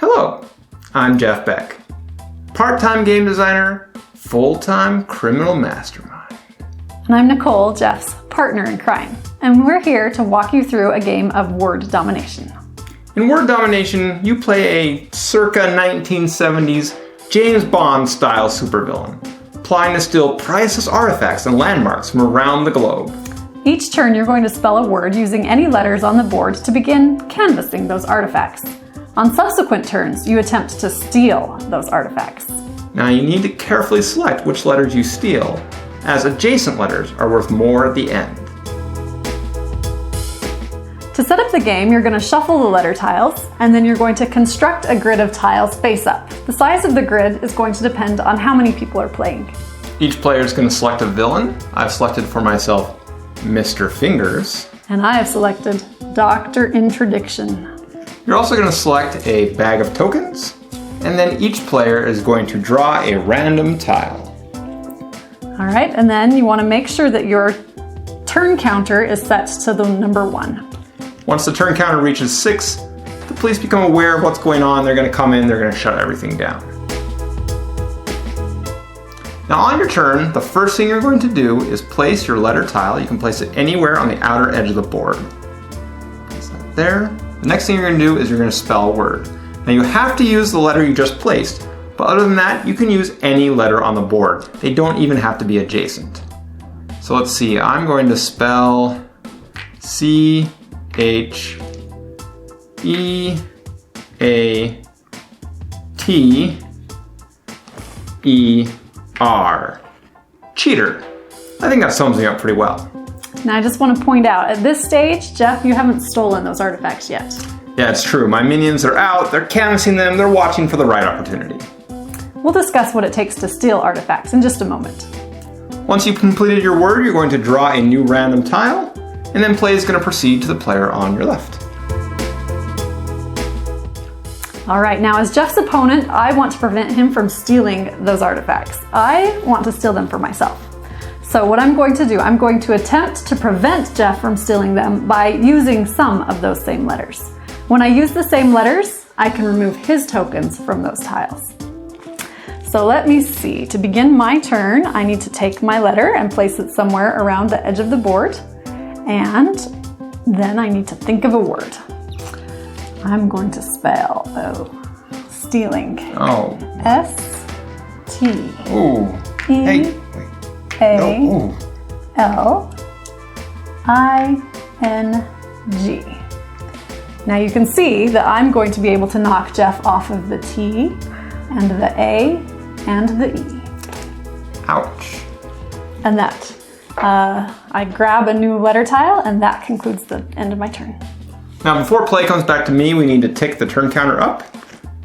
Hello, I'm Jeff Beck, part-time game designer, full-time criminal mastermind. And I'm Nicole, Jeff's partner in crime, and we're here to walk you through a game of word domination. In word domination, you play a circa 1970s James Bond-style supervillain, applying to steal priceless artifacts and landmarks from around the globe. Each turn, you're going to spell a word using any letters on the board to begin canvassing those artifacts. On subsequent turns, you attempt to steal those artifacts. Now you need to carefully select which letters you steal, as adjacent letters are worth more at the end. To set up the game, you're going to shuffle the letter tiles, and then you're going to construct a grid of tiles face up. The size of the grid is going to depend on how many people are playing. Each player is going to select a villain. I've selected for myself Mr. Fingers. And I have selected Dr. Interdiction. You're also going to select a bag of tokens, and then each player is going to draw a random tile. All right, and then you want to make sure that your turn counter is set to the number 1. Once the turn counter reaches 6, the police become aware of what's going on. They're going to come in, they're going to shut everything down. Now on your turn, the first thing you're going to do is place your letter tile. You can place it anywhere on the outer edge of the board. Place that there. The next thing you're going to do is you're going to spell a word. Now you have to use the letter you just placed, but other than that, you can use any letter on the board. They don't even have to be adjacent. So let's see, I'm going to spell C-H-E-A-T-E-R. Cheater. I think that sums me up pretty well. Now I just want to point out, at this stage, Jeff, you haven't stolen those artifacts yet. Yeah, it's true. My minions are out, they're canvassing them, they're watching for the right opportunity. We'll discuss what it takes to steal artifacts in just a moment. Once you've completed your word, you're going to draw a new random tile, and then play is going to proceed to the player on your left. All right, now as Jeff's opponent, I want to prevent him from stealing those artifacts. I want to steal them for myself. So what I'm going to do, I'm going to attempt to prevent Jeff from stealing them by using some of those same letters. When I use the same letters, I can remove his tokens from those tiles. So let me see. To begin my turn, I need to take my letter and place it somewhere around the edge of the board. And then I need to think of a word. I'm going to spell, stealing. Oh. S-T-E-A-L-I-N-G. Now you can see that I'm going to be able to knock Jeff off of the T and the A and the E. Ouch. And that. I grab a new letter tile, and that concludes the end of my turn. Now before play comes back to me, we need to tick the turn counter up.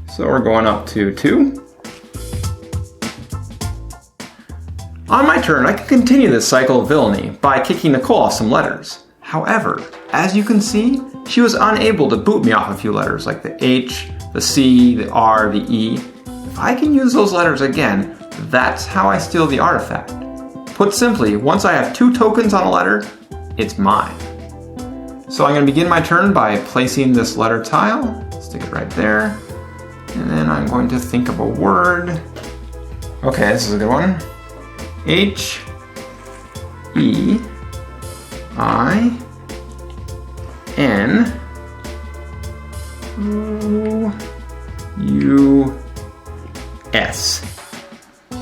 So we're going up to 2. On my turn, I can continue this cycle of villainy by kicking Nicole off some letters. However, as you can see, she was unable to boot me off a few letters like the H, the C, the R, the E. If I can use those letters again, that's how I steal the artifact. Put simply, once I have 2 tokens on a letter, it's mine. So I'm going to begin my turn by placing this letter tile, stick it right there, and then I'm going to think of a word. Okay, this is a good one. H-E-I-N-O-U-S.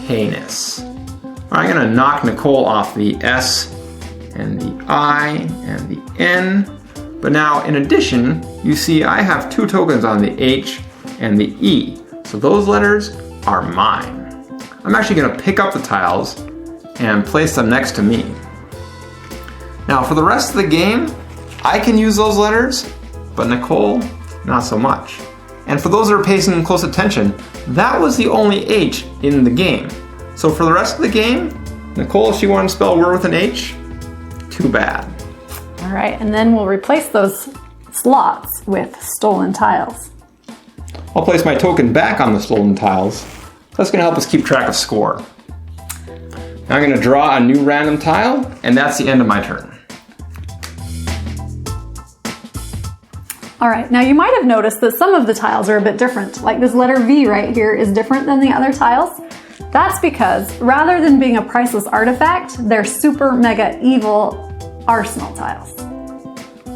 Heinous. I'm going to knock Nicole off the S and the I and the N. But now, in addition, you see I have 2 tokens on the H and the E. So those letters are mine. I'm actually going to pick up the tiles and place them next to me. Now for the rest of the game, I can use those letters, but Nicole, not so much. And for those that are paying close attention, that was the only H in the game. So for the rest of the game, Nicole, if she wanted to spell a word with an H, too bad. All right, and then we'll replace those slots with stolen tiles. I'll place my token back on the stolen tiles. That's going to help us keep track of score. Now I'm going to draw a new random tile, and that's the end of my turn. All right, now you might have noticed that some of the tiles are a bit different. Like this letter V right here is different than the other tiles. That's because rather than being a priceless artifact, they're super mega evil arsenal tiles.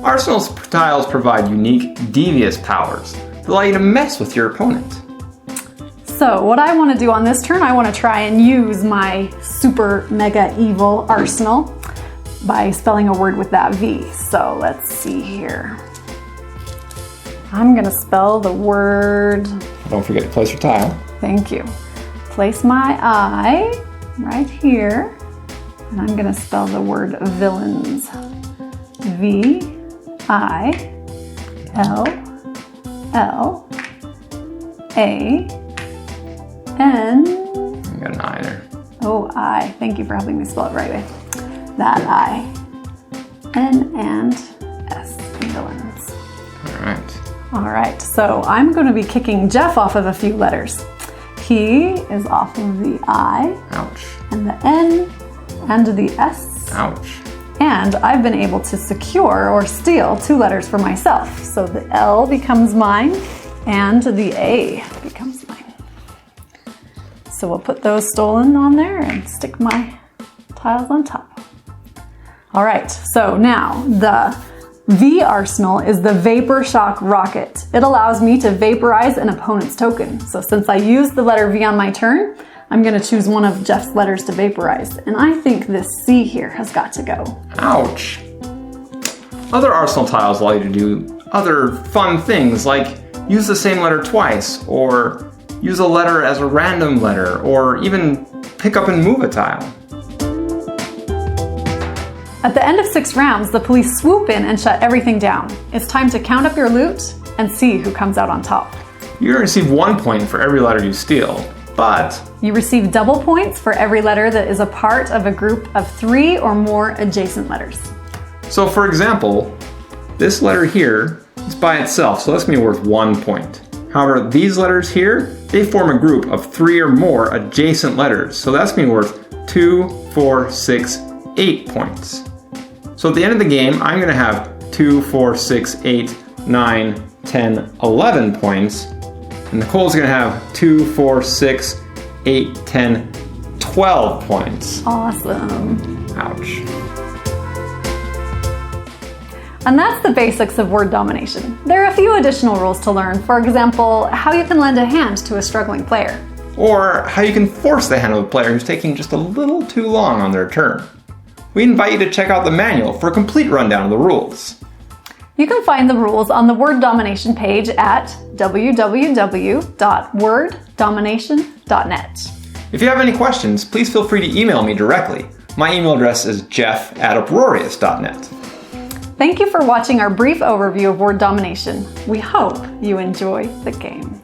Arsenal tiles provide unique, devious powers that allow you to mess with your opponent. So what I want to do on this turn, I want to try and use my super mega evil arsenal by spelling a word with that V. So let's see here. I'm going to spell the word... Don't forget to place your tile. Thank you. Place my I right here, and I'm going to spell the word villains. V-I-L-L-A-N. You got an I there. Oh, I. Thank you for helping me spell it right way. That I. N and S. Villains. All right. All right, so I'm going to be kicking Jeff off of a few letters. He is off of the I. Ouch. And the N and the S. Ouch. And I've been able to secure or steal 2 letters for myself. So the L becomes mine and the A becomes mine. So we'll put those stolen on there and stick my tiles on top. All right, so now the V arsenal is the Vapor Shock Rocket. It allows me to vaporize an opponent's token. So since I used the letter V on my turn, I'm going to choose one of Jeff's letters to vaporize. And I think this C here has got to go. Ouch. Other arsenal tiles allow you to do other fun things like use the same letter twice, or use a letter as a random letter, or even pick up and move a tile. At the end of 6 rounds, the police swoop in and shut everything down. It's time to count up your loot and see who comes out on top. You're going to receive 1 point for every letter you steal, but you receive double points for every letter that is a part of a group of 3 or more adjacent letters. So for example, this letter here is by itself, so that's going to be worth 1 point. However, these letters here, they form a group of 3 or more adjacent letters, so that's going to be worth 2, 4, 6, 8 points. So at the end of the game, I'm going to have 2, 4, 6, 8, 9, 10, 11 points. And Nicole's going to have 2, 4, 6, 8, 10, 12 points. Awesome. Ouch. And that's the basics of word domination. There are a few additional rules to learn. For example, how you can lend a hand to a struggling player. Or how you can force the hand of a player who's taking just a little too long on their turn. We invite you to check out the manual for a complete rundown of the rules. You can find the rules on the Word Domination page at www.worddomination.net. If you have any questions, please feel free to email me directly. My email address is jeff@uproarious.net. Thank you for watching our brief overview of Word Domination. We hope you enjoy the game.